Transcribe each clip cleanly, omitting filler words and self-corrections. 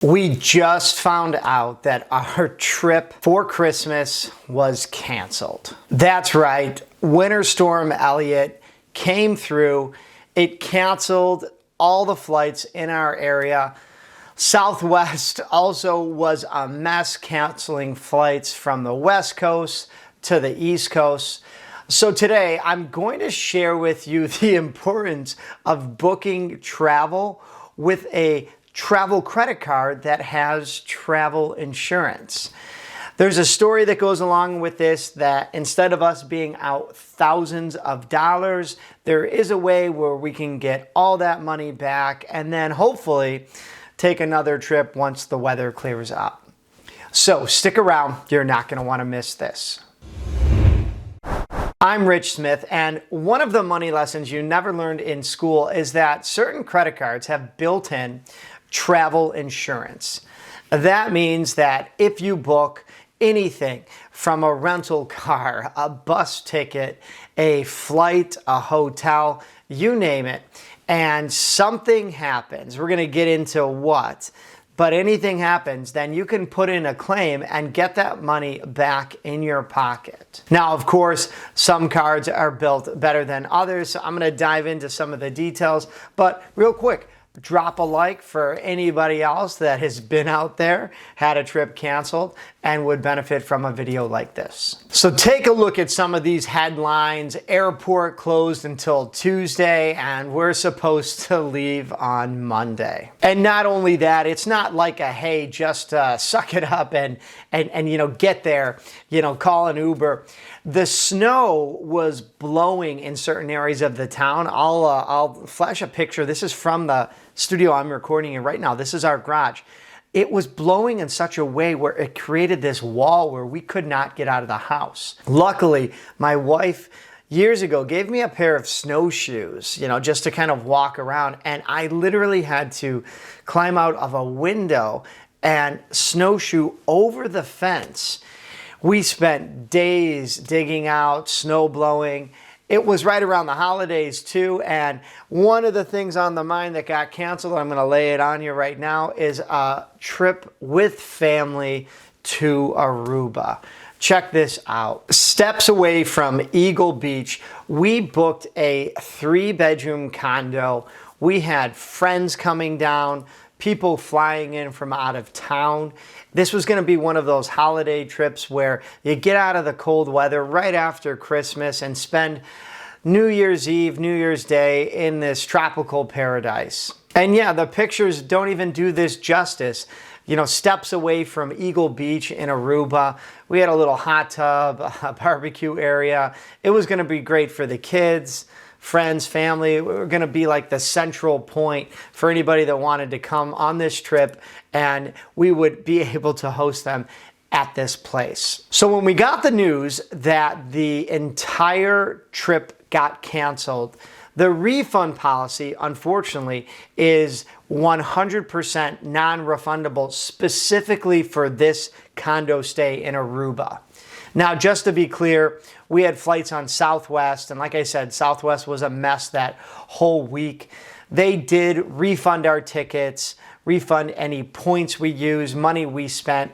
We just found out that our trip for Christmas was canceled. That's right, Winter Storm Elliott came through. It canceled all the flights in our area. Southwest also was a mess, canceling flights from the West Coast to the East Coast. So today I'm going to share with you the importance of booking travel with a travel credit card that has travel insurance. There's a story that goes along with this, that instead of us being out thousands of dollars, there is a way where we can get all that money back and then hopefully take another trip once the weather clears up. So stick around, you're not going to want to miss this. I'm Rich Smith, and one of the money lessons you never learned in school is that certain credit cards have built-in travel insurance. That means that if you book anything from a rental car, a bus ticket, a flight, a hotel, you name it, and something happens, we're going to get into what, but anything happens, then you can put in a claim and get that money back in your pocket. Now, of course, some cards are built better than others, so I'm going to dive into some of the details, but real quick, drop a like for anybody else that has been out there, had a trip canceled, and would benefit from a video like this. So take a look at some of these headlines. Airport closed until Tuesday, and we're supposed to leave on Monday. And not only that, it's not like a, hey, just suck it up and get there, call an Uber. The snow was blowing in certain areas of the town. I'll flash a picture. This is from the studio I'm recording in right now. This is our garage. It was blowing in such a way where it created this wall where we could not get out of the house. Luckily, my wife years ago gave me a pair of snowshoes, just to kind of walk around. And I literally had to climb out of a window and snowshoe over the fence. We spent days digging out, snow blowing. It was right around the holidays too, and one of the things on the mind that got canceled, I'm going to lay it on you right now, is a trip with family to Aruba. Check this out. Steps away from Eagle Beach, we booked a 3-bedroom condo. We had friends coming down, people flying in from out of town. This was going to be one of those holiday trips where you get out of the cold weather right after Christmas and spend New Year's Eve, New Year's Day in this tropical paradise. And yeah, the pictures don't even do this justice. Steps away from Eagle Beach in Aruba. We had a little hot tub, a barbecue area. It was going to be great for the kids, friends, family. We were going to be like the central point for anybody that wanted to come on this trip, and we would be able to host them at this place. So when we got the news that the entire trip got canceled, the refund policy, unfortunately, is 100% non-refundable, specifically for this condo stay in Aruba. Now, just to be clear, we had flights on Southwest, and like I said, Southwest was a mess that whole week. They did refund our tickets, refund any points we used, money we spent,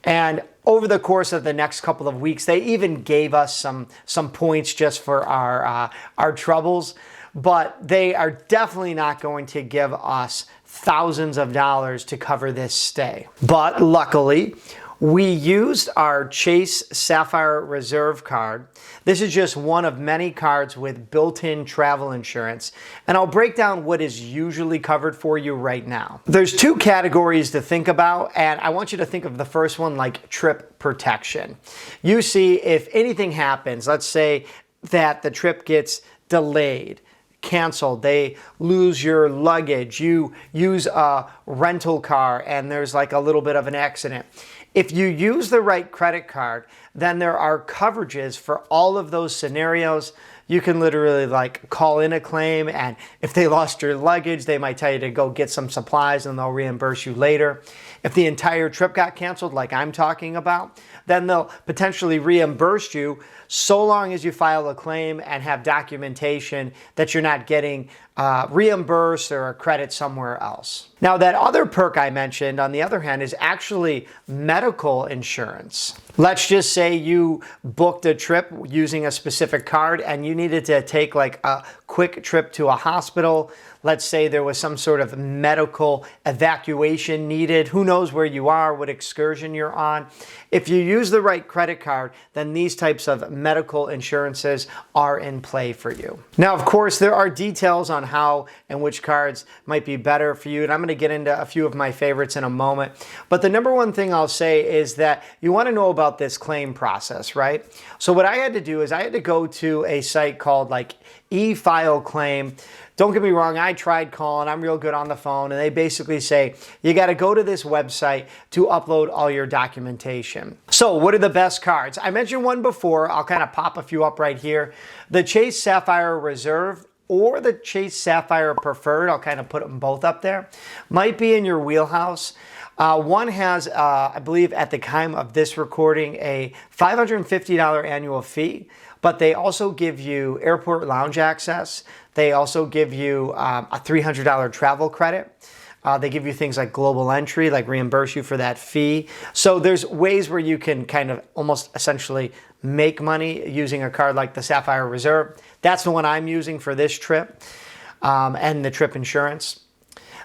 and over the course of the next couple of weeks, they even gave us some points just for our troubles, but they are definitely not going to give us thousands of dollars to cover this stay. But luckily, we used our Chase Sapphire Reserve card. This is just one of many cards with built-in travel insurance, and I'll break down what is usually covered for you right now. There's 2 categories to think about, and I want you to think of the first one like trip protection. You see, if anything happens, let's say that the trip gets delayed, canceled, they lose your luggage, you use a rental car and there's like a little bit of an accident. If you use the right credit card, then there are coverages for all of those scenarios. You can literally call in a claim, and if they lost your luggage, they might tell you to go get some supplies and they'll reimburse you later. If the entire trip got canceled, like I'm talking about, then they'll potentially reimburse you so long as you file a claim and have documentation that you're not getting reimburse or a credit somewhere else. Now, that other perk I mentioned, on the other hand, is actually medical insurance. Let's just say you booked a trip using a specific card and you needed to take like a quick trip to a hospital. Let's say there was some sort of medical evacuation needed. Who knows where you are, what excursion you're on. If you use the right credit card, then these types of medical insurances are in play for you. Now, of course, there are details on how and which cards might be better for you, and I'm going to get into a few of my favorites in a moment. But the number one thing I'll say is that you want to know about this claim process, right? So what I had to do is I had to go to a site called like e-file claim. Don't get me wrong, I tried calling, I'm real good on the phone, and they basically say, you got to go to this website to upload all your documentation. So what are the best cards? I mentioned one before, I'll kind of pop a few up right here. The Chase Sapphire Reserve or the Chase Sapphire Preferred, I'll kind of put them both up there, might be in your wheelhouse. One has, I believe at the time of this recording, a $550 annual fee, but they also give you airport lounge access. They also give you a $300 travel credit. They give you things like global entry, like reimburse you for that fee. So there's ways where you can kind of almost essentially make money using a card like the Sapphire Reserve. That's the one I'm using for this trip and the trip insurance.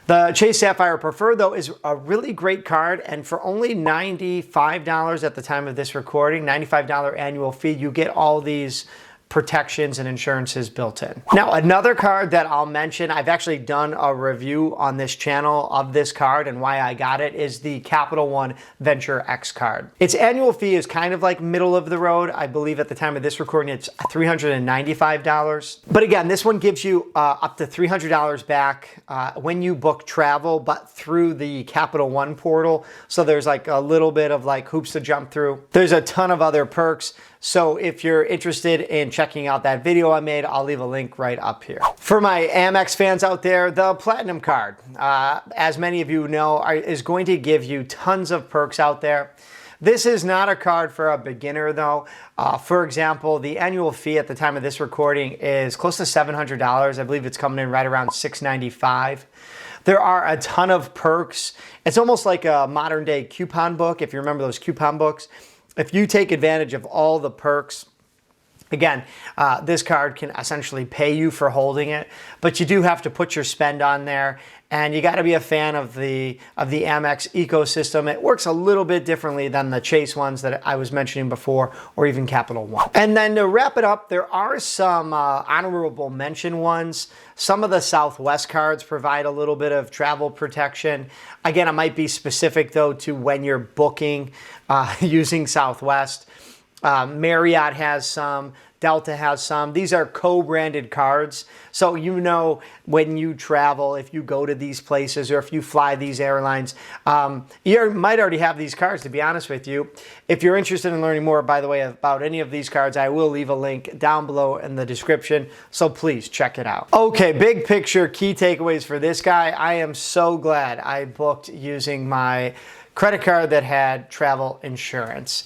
The Chase Sapphire Preferred, though, is a really great card, and for only $95 at the time of this recording, $95 annual fee, you get all these protections and insurances built in. Now, another card that I'll mention, I've actually done a review on this channel of this card and why I got it, is the Capital One Venture X card. Its annual fee is kind of like middle of the road. I believe at the time of this recording, it's $395. But again, this one gives you up to $300 back when you book travel, but through the Capital One portal. So there's like a little bit of like hoops to jump through. There's a ton of other perks. So if you're interested in checking out that video I made, I'll leave a link right up here. For my Amex fans out there, the Platinum card, as many of you know, is going to give you tons of perks out there. This is not a card for a beginner though. For example, the annual fee at the time of this recording is close to $700. I believe it's coming in right around $695. There are a ton of perks. It's almost like a modern day coupon book, if you remember those coupon books. If you take advantage of all the perks, again, this card can essentially pay you for holding it, but you do have to put your spend on there, and you got to be a fan of the Amex ecosystem. It works a little bit differently than the Chase ones that I was mentioning before, or even Capital One. And then to wrap it up, there are some honorable mention ones. Some of the Southwest cards provide a little bit of travel protection. Again, it might be specific though to when you're booking using Southwest. Marriott has some, Delta has some. These are co-branded cards. So you know when you travel, if you go to these places or if you fly these airlines, you might already have these cards, to be honest with you. If you're interested in learning more, by the way, about any of these cards, I will leave a link down below in the description. So please check it out. Okay, big picture, key takeaways for this guy. I am so glad I booked using my credit card that had travel insurance.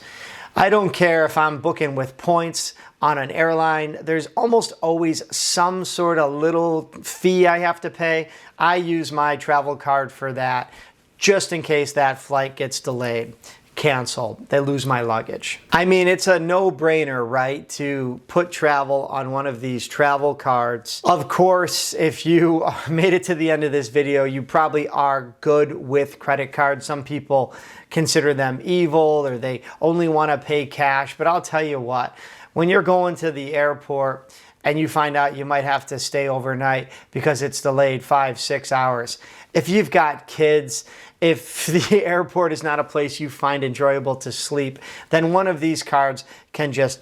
I don't care if I'm booking with points on an airline. There's almost always some sort of little fee I have to pay. I use my travel card for that just in case that flight gets delayed, canceled, they lose my luggage. I mean, it's a no-brainer, right, to put travel on one of these travel cards. Of course, if you made it to the end of this video, you probably are good with credit cards. Some people consider them evil or they only want to pay cash. But I'll tell you what, when you're going to the airport and you find out you might have to stay overnight because it's delayed 5-6 hours, if you've got kids, if the airport is not a place you find enjoyable to sleep, then one of these cards can just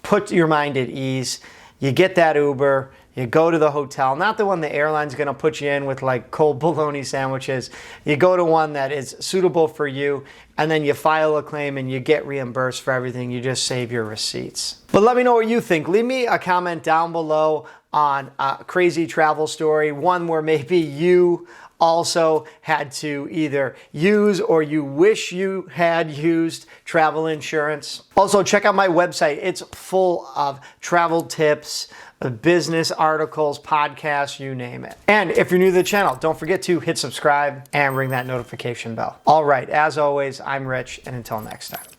put your mind at ease. You get that Uber, you go to the hotel, not the one the airline's gonna put you in with like cold bologna sandwiches. You go to one that is suitable for you, and then you file a claim and you get reimbursed for everything. You just save your receipts. But let me know what you think. Leave me a comment down below on a crazy travel story, one where maybe you also had to either use or you wish you had used travel insurance. Also, check out my website. It's full of travel tips, business articles, podcasts, you name it. And if you're new to the channel, don't forget to hit subscribe and ring that notification bell. All right, as always, I'm Rich, and until next time.